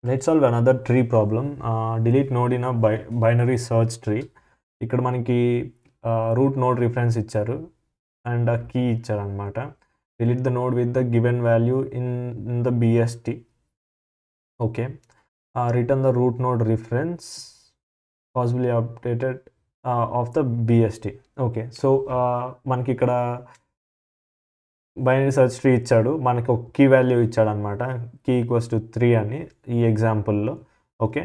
Let's solve another tree problem. Delete node in a binary search tree. ఇక్కడ మనకి root node reference ఇచ్చారు and key ఇచ్చారనమాట. Delete the node with the given value in the BST. Okay, return the root node reference possibly updated of the BST. Okay, so మనకి ఇక్కడ binary search tree ఇచ్చాడు, మనకి ఒక key value ఇచ్చాడు అనమాట. Key equals to 3 అని ఈ ఎగ్జాంపుల్లో. ఓకే,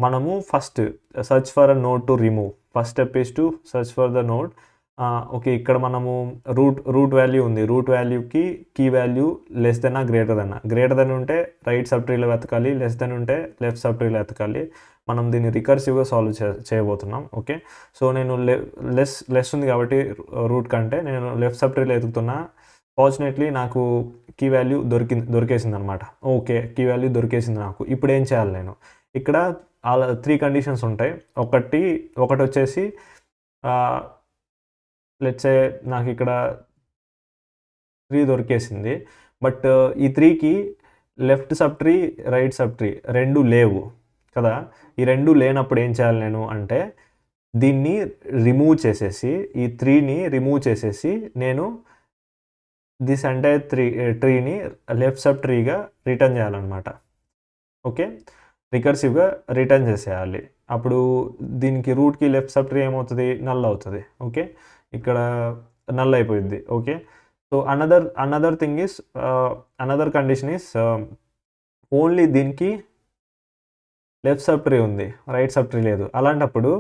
మనము first search for a node to remove. First step is to search for the node. Okay, ఇక్కడ మనము రూట్ వాల్యూ ఉంది. రూట్ వాల్యూకి key value less than greater than ఉంటే రైట్ సబ్ ట్రీలో వెతకాలి, లెస్ దెన్ ఉంటే లెఫ్ట్ సబ్ ట్రీలో వెతకాలి. మనం దీన్ని రికర్సివ్గా సాల్వ్ చేయబోతున్నాం. ఓకే, సో నేను లెస్ ఉంది కాబట్టి రూట్ కంటే నేను లెఫ్ట్ సబ్ ట్రీలో వెతుకుతున్నా. ఫార్చునేట్లీ నాకు కీ వాల్యూ దొరికేసింది అనమాట. ఓకే, కీ వాల్యూ దొరికేసింది నాకు. ఇప్పుడు ఏం చేయాలి నేను? ఇక్కడ 3 కండిషన్స్ ఉంటాయి. ఒకటి వచ్చేసి లెట్స్ సే నాకు ఇక్కడ 3 దొరికేసింది, బట్ ఈ 3కి left sub tree, right sub tree రెండు లేవు కదా. ఈ రెండు లేనప్పుడు ఏం చేయాలి నేను అంటే, దీన్ని రిమూవ్ చేసేసి, ఈ 3ని రిమూవ్ చేసేసి నేను దిస్ ఎంటైర్ ట్రీని లెఫ్ట్ సబ్ ట్రీగా రిటర్న్ చేయాలన్నమాట. ఓకే, రికర్సివ్గా రిటర్న్ చేసేయాలి. అప్పుడు దీనికి రూట్కి లెఫ్ట్ సబ్ ట్రీ ఏమవుతుంది? నల్ అవుతుంది. ఓకే, ఇక్కడ నల్ అయిపోయింది. Okay, so another thing is, another condition is only దీనికి లెఫ్ట్ సబ్ ట్రీ ఉంది, రైట్ సబ్ ట్రీ లేదు. అలాంటప్పుడు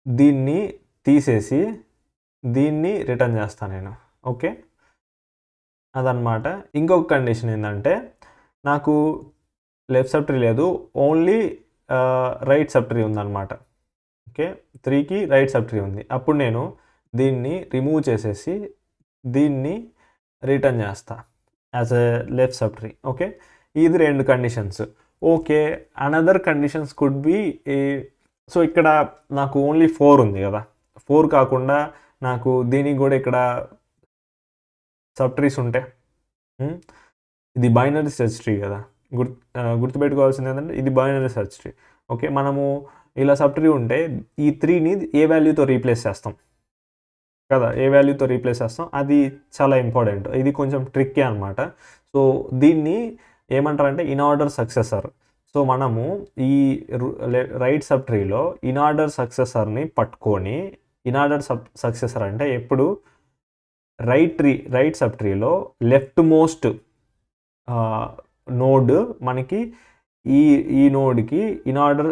దీన్ని తీసేసి దీన్ని రిటర్న్ చేస్తాను నేను. ఓకే, అదనమాట. ఇంకొక కండిషన్ ఏంటంటే, నాకు లెఫ్ట్ సబ్ ట్రీ లేదు, ఓన్లీ రైట్ సబ్ ట్రీ ఉందన్నమాట. ఓకే, 3కి రైట్ సబ్ ట్రీ ఉంది. అప్పుడు నేను దీన్ని రిమూవ్ చేసేసి దీన్ని రిటర్న్ చేస్తా as a left sub tree. Okay, ఇది 2 conditions. Okay, another conditions could be, so ఇక్కడ నాకు ఓన్లీ 4 ఉంది కదా. 4 కాకుండా నాకు దీనికి కూడా ఇక్కడ సబ్ ట్రీస్ ఉంటే, ఇది బైనరీ సెర్చ్ ట్రీ కదా. గుర్తుపెట్టుకోవాల్సింది ఏంటంటే, ఇది బైనరీ సెర్చ్ ట్రీ. ఓకే, మనము ఇలా సబ్ ట్రీ ఉంటే ఈ 3ని ఏ వాల్యూతో రీప్లేస్ చేస్తాం కదా, ఏ వాల్యూతో రీప్లేస్ చేస్తాం, అది చాలా ఇంపార్టెంట్. ఇది కొంచెం ట్రిక్కీ అనమాట. సో దీన్ని ఏమంటారంటే ఇన్ఆర్డర్ సక్సెసర్. సో మనము ఈ రైట్ సబ్ ట్రీలో ఇన్ఆర్డర్ సక్సెసర్ని పట్టుకొని, ఇన్ఆర్డర్ సక్సెసర్ అంటే ఎప్పుడు రైట్ సబ్ ట్రీలో లెఫ్ట్ మోస్ట్ నోడ్ మనకి ఈ నోడ్కి ఇన్ఆర్డర్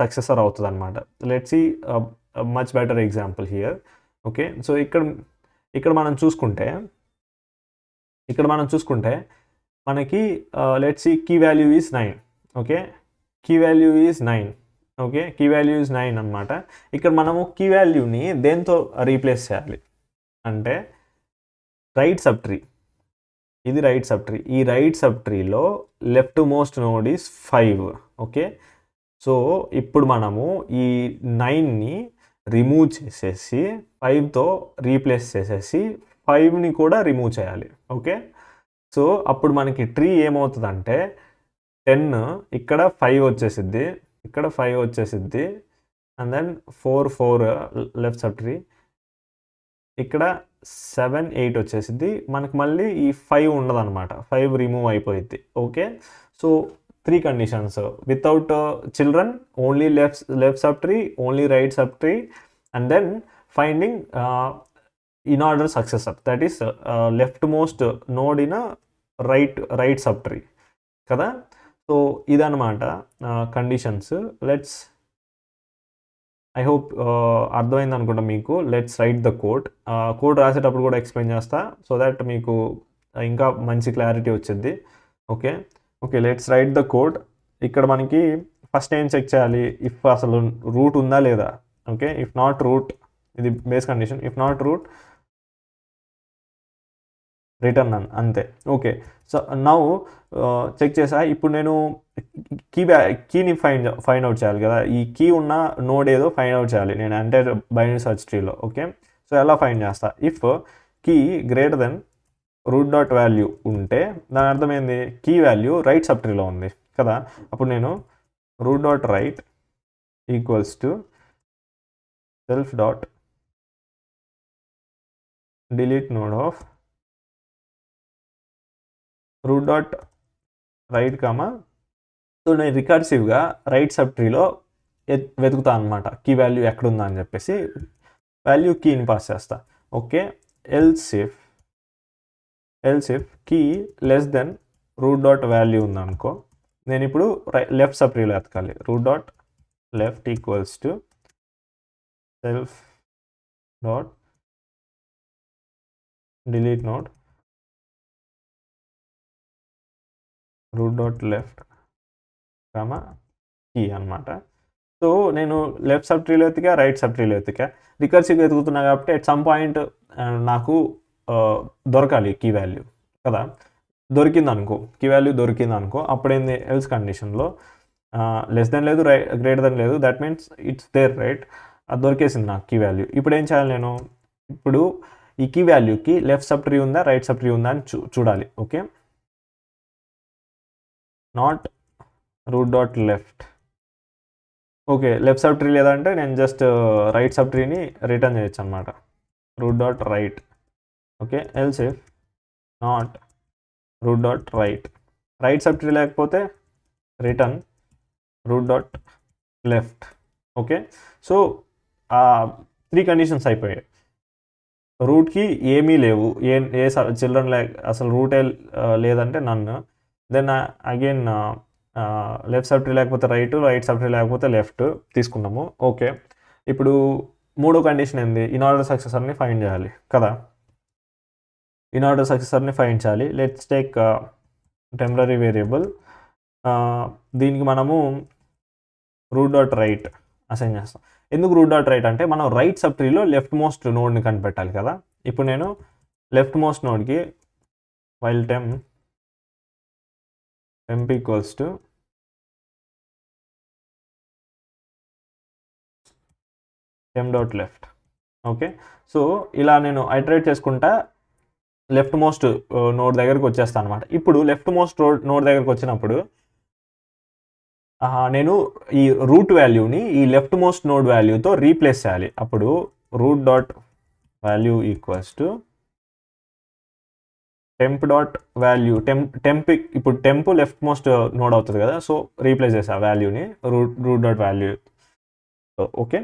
సక్సెసర్ అవుతుంది అనమాట. Let's see much better example here. Okay, so ఇక్కడ మనం చూసుకుంటే మనకి let's see key value is 9. Okay, key value is 9. Okay, key value is 9 అనమాట. ఇక్కడ మనము కీ వాల్యూని దేంతో రీప్లేస్ చేయాలి అంటే, రైట్ సబ్ ట్రీ, ఇది రైట్ సబ్ ట్రీ. ఈ రైట్ సబ్ ట్రీలో left most node is 5. Okay, so ఇప్పుడు మనము ఈ 9ని రిమూవ్ చేసేసి 5తో రీప్లేస్ చేసేసి 5ని కూడా రిమూవ్ చేయాలి. ఓకే, సో అప్పుడు మనకి ట్రీ ఏమవుతుందంటే 10, ఇక్కడ 5 వచ్చేసిద్ది, ఇక్కడ 5 వచ్చేసిద్ది, and then 4 left sub tree, ఇక్కడ 7, 8 వచ్చేసిద్ది. మనకు మళ్ళీ ఈ 5 ఉండదు అనమాట, 5 రిమూవ్ అయిపోయింది. Okay, so 3 conditions: without children, only left sub tree, only right sub tree, and then finding in order successor, that is left most node in right sub tree కదా. So ఇదన్నమాట conditions. I hope అర్థమైంది అనుకుంటా మీకు. Let's write the code రాసేటప్పుడు కూడా explain చేస్తా, so that మీకు ఇంకా మంచి క్లారిటీ వచ్చింది. Okay, let's write the code. ఇక్కడ మనకి ఫస్ట్ ఏం చెక్ చేయాలి? ఇఫ్ అసలు రూట్ ఉందా లేదా. ఓకే, ఇఫ్ నాట్ రూట్, ఇది base condition, if not root return None, అంతే. ఓకే, సో నౌ చెక్ చేసా. ఇప్పుడు నేను కీని ఫైండ్ అవుట్ చేయాలి కదా. ఈ కీ ఉన్న నోడ్ ఏదో ఫైండ్ అవుట్ చేయాలి నేను, అంటే బైనరీ సర్చ్ ట్రీలో. ఓకే, సో ఎలా ఫైండ్ చేస్తా? If key greater than root dot value ఉంటే దాని అర్థమైంది కీ వాల్యూ రైట్ సబ్ ట్రీలో ఉంది. కదా. అప్పుడు నేను root dot right equals to self dot delete node of root dot right comma, so నేను రికర్సివ్గా రైట్ సబ్ ట్రీలో వెతుకుతాను అనమాట కీ వాల్యూ ఎక్కడుందా అని చెప్పేసి వాల్యూ కీని పాస్ చేస్తా. Okay, else if key less than root dot value ఉందనుకో, నేను ఇప్పుడు లెఫ్ట్ సబ్ ట్రీలో ఎతకాలి. Root dot left equals to self dot delete node root dot left comma key అనమాట. సో నేను లెఫ్ట్ సబ్ ట్రీలో ఎతికా, రైట్ సబ్ ట్రీలో ఎతికా, రికర్సివ్గా ఎతుకుతున్నా కాబట్టి అట్ సమ్ పాయింట్ నాకు దొరకాలి కీ వాల్యూ కదా. దొరికిందనుకో, కీ వాల్యూ దొరికిందనుకో, అప్పుడేంది ఎల్స్ కండిషన్లో లెస్ దెన్ లేదు, గ్రేటర్ దెన్ లేదు, that means it's there right. అది దొరికేసింది నాకు కీ వాల్యూ. ఇప్పుడు ఏం చేయాలి నేను? ఇప్పుడు ఈ కీ వాల్యూకి లెఫ్ట్ సబ్ ట్రీ ఉందా, రైట్ సబ్ ట్రీ ఉందా అని చూడాలి. Okay, not root dot left. Okay, left sub tree లేదంటే నేను జస్ట్ రైట్ సబ్ ట్రీని రిటర్న్ చేయొచ్చు అనమాట. Root dot right. Okay, else if not root dot right sub tree లేకపోతే return root dot left. Okay, so 3 conditions అయిపోయాయి. రూట్కి ఏమీ లేవు, ఏ చిల్డ్రన్ అసలు రూటే లేదంటే నన్ను. Then again left sub tree లేకపోతే రైట్ సబ్ ట్రీ లేకపోతే లెఫ్ట్ తీసుకున్నాము. ఓకే, ఇప్పుడు 3వ కండిషన్ ఏంది? ఇన్ఆర్డర్ సక్సెసర్ని ఫైండ్ చేయాలి కదా. ఇన్ఆర్డర్ సక్సెసర్ని ఫైండ్ చేయాలి. Let's take temporary variable. దీనికి మనము రూట్ డాట్ రైట్ అసైన్ చేస్తాం. ఎందుకు రూట్ డాట్ రైట్ అంటే మనం రైట్ సబ్ ట్రీలో లెఫ్ట్ మోస్ట్ నోడ్ని కనిపెట్టాలి కదా. ఇప్పుడు నేను లెఫ్ట్ మోస్ట్ నోడ్కి while temp equals to temp dot left. Okay, so ఇలా నేను ఐటరేట్ చేసుకుంటా లెఫ్ట్ మోస్ట్ నోడ్ దగ్గరికి వచ్చేస్తాను అనమాట. ఇప్పుడు లెఫ్ట్ మోస్ట్ నోడ్ దగ్గరికి వచ్చినప్పుడు నేను ఈ రూట్ వాల్యూని ఈ లెఫ్ట్ మోస్ట్ నోడ్ వాల్యూతో రీప్లేస్ చేయాలి. అప్పుడు root dot value equals to temp dot value. ఇప్పుడు టెంప్ లెఫ్ట్ మోస్ట్ నోడ్ అవుతుంది కదా, సో రీప్లేస్ చేసా వాల్యూని root dot value. Okay,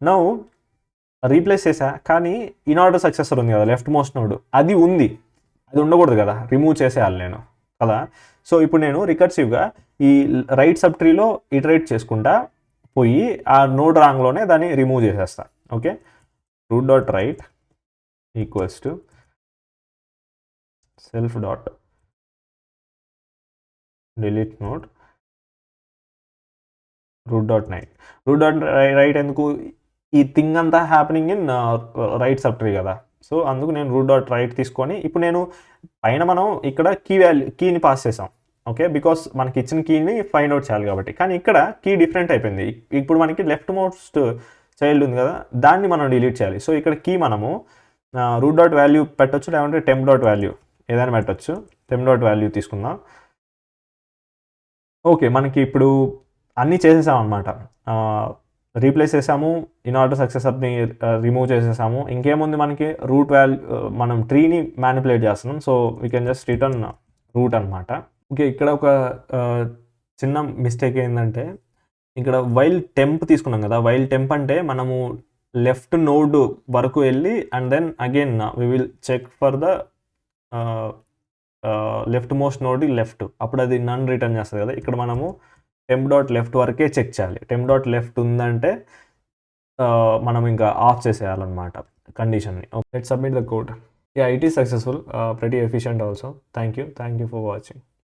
now replace చేసా, కానీ ఇన్ఆర్డర్ సక్సెసర్ ఉంది కదా లెఫ్ట్ మోస్ట్ నోడ్, అది ఉండకూడదు కదా, రిమూవ్ చేసేయాలి నేను కదా. సో ఇప్పుడు నేను రికర్సివ్గా ఈ రైట్ సబ్ ట్రీలో ఇటరేట్ చేసుకుంటా పోయి ఆ నోడ్ రాంగ్లోనే దాన్ని రిమూవ్ చేసేస్తా. Okay, root dot right equals to self dot delete node root dot right. ఎందుకు? ఈ థింగ్ అంతా happening in right sub tree కదా, సో అందుకు నేను రూట్ డాట్ రైట్ తీసుకొని ఇప్పుడు నేను పైన మనం ఇక్కడ కీని పాస్ చేసాం. ఓకే, బికాస్ మనకి ఇచ్చిన కీని ఫైండ్ అవుట్ చేయాలి కాబట్టి. కానీ ఇక్కడ కీ డిఫరెంట్ అయిపోయింది. ఇప్పుడు మనకి లెఫ్ట్ మోస్ట్ చైల్డ్ ఉంది కదా, దాన్ని మనం డిలీట్ చేయాలి. సో ఇక్కడ కీ మనము రూట్ డాట్ వాల్యూ పెట్టచ్చు, లేదంటే టెంప్ డాట్ వాల్యూ ఏదైనా పెట్టచ్చు. టెంప్ డాట్ వాల్యూ తీసుకుందాం. ఓకే, మనకి ఇప్పుడు అన్నీ చేసేసాం అనమాట. రీప్లేస్ చేసాము, ఇన్ఆర్డర్ సక్సెసర్ని రిమూవ్ చేసేసాము. ఇంకేముంది మనకి? రూట్ వాల్యూ, మనం ట్రీని మ్యానిపులేట్ చేస్తున్నాం. So we can just return root అనమాట. ఓకే, ఇక్కడ ఒక చిన్న మిస్టేక్ ఏంటంటే ఇక్కడ వైల్ టెంప్ తీసుకున్నాం కదా. వైల్ టెంప్ అంటే మనము లెఫ్ట్ నోడ్ వరకు వెళ్ళి and then again we will check for the left most node left, అప్పుడు అది నన్ రిటర్న్ చేస్తుంది కదా. ఇక్కడ మనము టెంప్ డాట్ లెఫ్ట్ వరకే చెక్ చేయాలి. టెంప్ డాట్ లెఫ్ట్ ఉందంటే మనం ఇంకా ఆఫ్ చేసేయాలన్నమాట కండిషన్ని. Okay, let's submit the code. Yeah, it is successful, pretty efficient also. Thank you for watching.